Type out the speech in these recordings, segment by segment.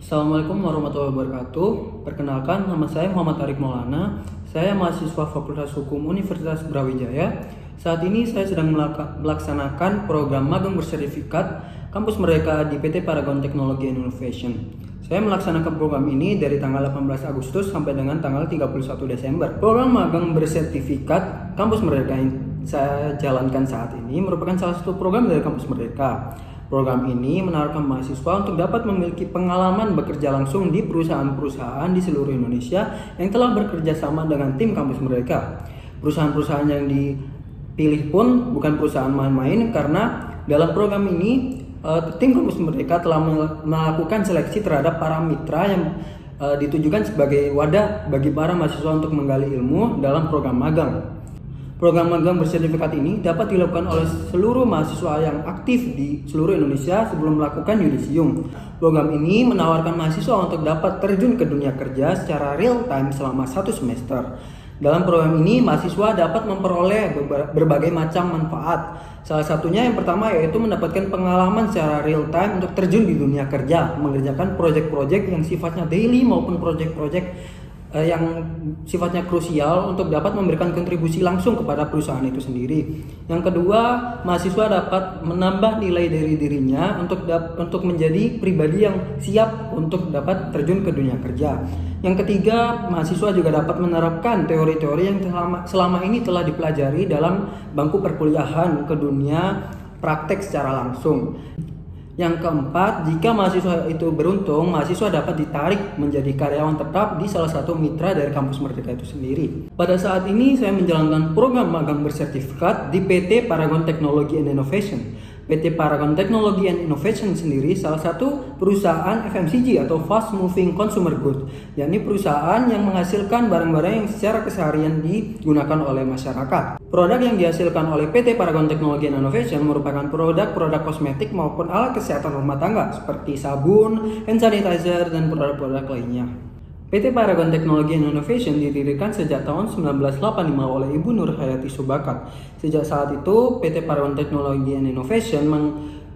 Assalamualaikum warahmatullahi wabarakatuh. Perkenalkan, nama saya Muhammad Arik Maulana. Saya mahasiswa Fakultas Hukum Universitas Brawijaya. Saat ini saya sedang melaksanakan program magang bersertifikat Kampus Merdeka di PT Paragon Technology and Innovation. Saya melaksanakan program ini dari tanggal 18 Agustus sampai dengan tanggal 31 Desember. Program magang bersertifikat Kampus Merdeka yang saya jalankan saat ini merupakan salah satu program dari Kampus Merdeka. Program ini menawarkan mahasiswa untuk dapat memiliki pengalaman bekerja langsung di perusahaan-perusahaan di seluruh Indonesia yang telah bekerja sama dengan tim Kampus Merdeka. Perusahaan-perusahaan yang dipilih pun bukan perusahaan main-main, karena dalam program ini tim Kampus Merdeka telah melakukan seleksi terhadap para mitra yang ditujukan sebagai wadah bagi para mahasiswa untuk menggali ilmu dalam program magang. Program magang bersertifikat ini dapat dilakukan oleh seluruh mahasiswa yang aktif di seluruh Indonesia sebelum melakukan yudisium. Program ini menawarkan mahasiswa untuk dapat terjun ke dunia kerja secara real time selama 1 semester. Dalam program ini, mahasiswa dapat memperoleh berbagai macam manfaat. Salah satunya yang pertama yaitu mendapatkan pengalaman secara real time untuk terjun di dunia kerja, mengerjakan proyek-proyek yang sifatnya daily maupun proyek-proyek yang sifatnya krusial untuk dapat memberikan kontribusi langsung kepada perusahaan itu sendiri. Yang kedua, mahasiswa dapat menambah nilai dari dirinya untuk menjadi pribadi yang siap untuk dapat terjun ke dunia kerja. Yang ketiga, mahasiswa juga dapat menerapkan teori-teori yang selama ini telah dipelajari dalam bangku perkuliahan ke dunia praktek secara langsung. Yang keempat, jika mahasiswa itu beruntung, mahasiswa dapat ditarik menjadi karyawan tetap di salah satu mitra dari Kampus Merdeka itu sendiri. Pada saat ini saya menjalankan program magang bersertifikat di PT Paragon Technology and Innovation. PT Paragon Technology and Innovation sendiri salah satu perusahaan FMCG atau Fast Moving Consumer Goods, yakni perusahaan yang menghasilkan barang-barang yang secara keseharian digunakan oleh masyarakat. Produk yang dihasilkan oleh PT Paragon Technology and Innovation merupakan produk-produk kosmetik maupun alat kesehatan rumah tangga seperti sabun, hand sanitizer, dan produk-produk lainnya. PT Paragon Technology and Innovation didirikan sejak tahun 1985 oleh Ibu Nur Hayati Subakat. Sejak saat itu, PT Paragon Technology and Innovation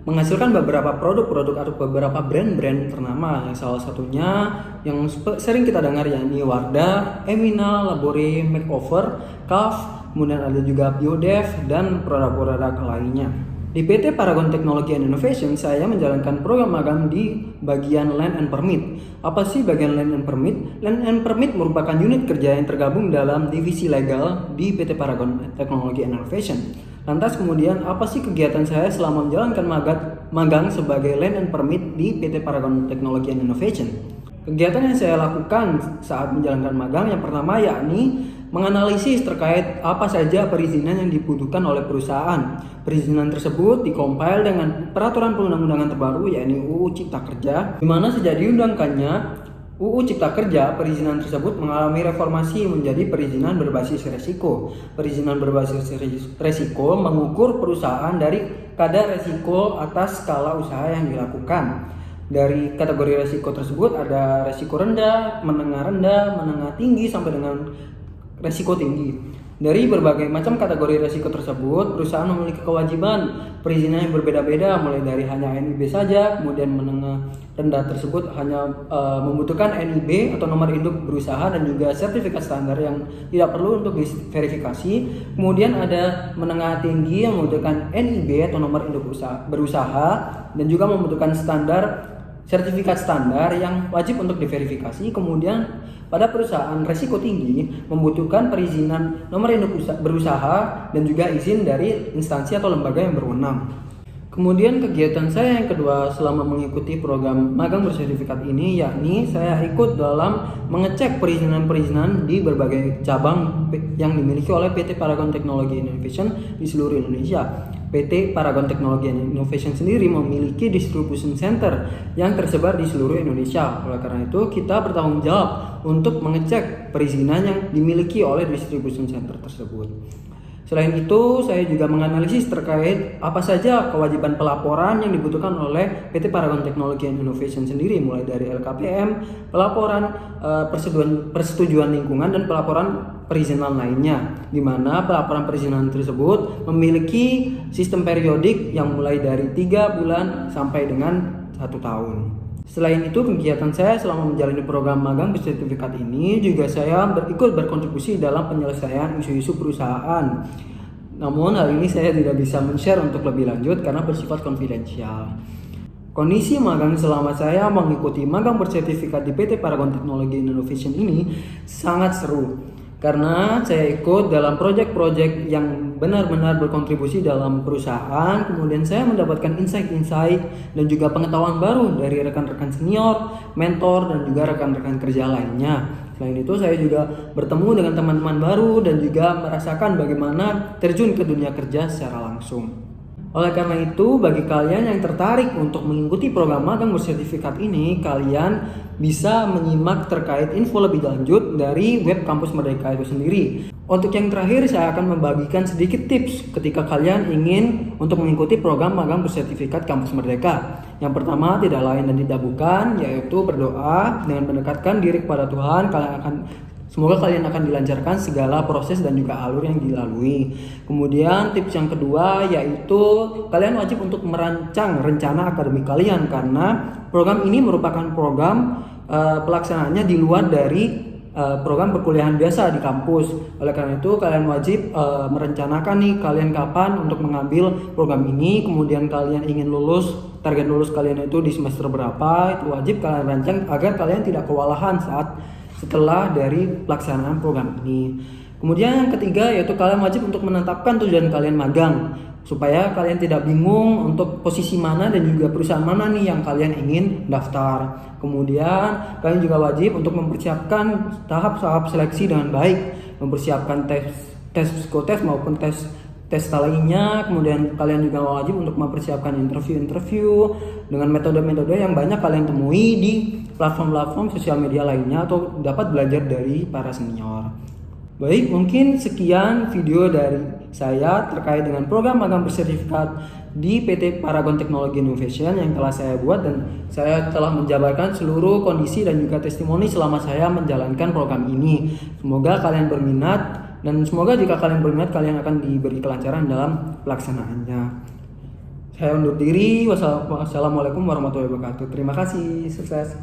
menghasilkan beberapa produk-produk atau beberapa brand-brand ternama, yang salah satunya yang sering kita dengar yakni Wardah, Emina, Labore, Makeover, Kaf, kemudian ada juga Biodev, dan produk-produk lainnya. Di PT Paragon Technology and Innovation, saya menjalankan program magang di bagian Land and Permit. Apa sih bagian Land and Permit? Land and Permit merupakan unit kerja yang tergabung dalam divisi legal di PT Paragon Technology and Innovation. Lantas kemudian, apa sih kegiatan saya selama menjalankan magang sebagai Land and Permit di PT Paragon Technology and Innovation? Kegiatan yang saya lakukan saat menjalankan magang yang pertama yakni menganalisis terkait apa saja perizinan yang dibutuhkan oleh perusahaan. Perizinan tersebut dikompil dengan peraturan perundang-undangan terbaru yakni UU Cipta Kerja, di mana sejak diundangkannya UU Cipta Kerja, perizinan tersebut mengalami reformasi menjadi perizinan berbasis resiko. Perizinan berbasis resiko mengukur perusahaan dari kadar resiko atas skala usaha yang dilakukan. Dari kategori resiko tersebut ada resiko rendah, menengah tinggi, sampai dengan resiko tinggi. Dari berbagai macam kategori resiko tersebut, perusahaan memiliki kewajiban perizinan yang berbeda-beda, mulai dari hanya NIB saja, kemudian menengah rendah tersebut hanya membutuhkan NIB atau nomor induk berusaha dan juga sertifikat standar yang tidak perlu untuk diverifikasi. Kemudian ada menengah tinggi yang membutuhkan NIB atau nomor induk berusaha dan juga membutuhkan sertifikat standar yang wajib untuk diverifikasi. Kemudian pada perusahaan resiko tinggi membutuhkan perizinan nomor induk berusaha dan juga izin dari instansi atau lembaga yang berwenang. Kemudian kegiatan saya yang kedua selama mengikuti program magang bersertifikat ini yakni saya ikut dalam mengecek perizinan-perizinan di berbagai cabang yang dimiliki oleh PT Paragon Technology and Innovation di seluruh Indonesia. PT Paragon Technology and Innovation sendiri memiliki distribution center yang tersebar di seluruh Indonesia. Oleh karena itu, kita bertanggung jawab untuk mengecek perizinan yang dimiliki oleh distribution center tersebut. Selain itu, saya juga menganalisis terkait apa saja kewajiban pelaporan yang dibutuhkan oleh PT Paragon Technology and Innovation sendiri, mulai dari LKPM, pelaporan persetujuan lingkungan, dan pelaporan perizinan lainnya, di mana pelaporan perizinan tersebut memiliki sistem periodik yang mulai dari 3 bulan sampai dengan 1 tahun. Selain itu, kegiatan saya selama menjalani program magang bersertifikat ini juga saya ikut berkontribusi dalam penyelesaian isu-isu perusahaan. Namun hal ini saya tidak bisa men-share untuk lebih lanjut karena bersifat konfidensial. Kondisi magang selama saya mengikuti magang bersertifikat di PT Paragon Technology Innovation ini sangat seru. Karena saya ikut dalam proyek-proyek yang benar-benar berkontribusi dalam perusahaan, kemudian saya mendapatkan insight-insight dan juga pengetahuan baru dari rekan-rekan senior, mentor, dan juga rekan-rekan kerja lainnya. Selain itu, saya juga bertemu dengan teman-teman baru dan juga merasakan bagaimana terjun ke dunia kerja secara langsung. Oleh karena itu, bagi kalian yang tertarik untuk mengikuti program magang bersertifikat ini, kalian bisa menyimak terkait info lebih lanjut dari web Kampus Merdeka itu sendiri. Untuk yang terakhir, saya akan membagikan sedikit tips ketika kalian ingin untuk mengikuti program magang bersertifikat Kampus Merdeka. Yang pertama, tidak lain dan tidak bukan, yaitu berdoa dengan mendekatkan diri kepada Tuhan. Semoga kalian akan dilancarkan segala proses dan juga alur yang dilalui. Kemudian tips yang kedua yaitu kalian wajib untuk merancang rencana akademik kalian, karena program ini merupakan program pelaksanaannya di luar dari program perkuliahan biasa di kampus. Oleh karena itu kalian wajib merencanakan nih kalian kapan untuk mengambil program ini, kemudian kalian ingin lulus, target lulus kalian itu di semester berapa, itu wajib kalian rancang agar kalian tidak kewalahan setelah dari pelaksanaan program ini. Kemudian yang ketiga yaitu kalian wajib untuk menetapkan tujuan kalian magang, supaya kalian tidak bingung untuk posisi mana dan juga perusahaan mana nih yang kalian ingin daftar. Kemudian kalian juga wajib untuk mempersiapkan tahap-tahap seleksi dengan baik, mempersiapkan tes psikotes maupun tes lainnya. Kemudian kalian juga wajib untuk mempersiapkan interview dengan metode-metode yang banyak kalian temui di platform-platform sosial media lainnya atau dapat belajar dari para senior. Baik, mungkin sekian video dari saya terkait dengan program magang bersertifikat di PT Paragon Technology Innovation yang telah saya buat, dan saya telah menjabarkan seluruh kondisi dan juga testimoni selama saya menjalankan program ini. Semoga kalian berminat, dan semoga jika kalian berminat kalian akan diberi kelancaran dalam pelaksanaannya. Saya undur diri. Wassalamualaikum warahmatullahi wabarakatuh. Terima kasih. Sukses.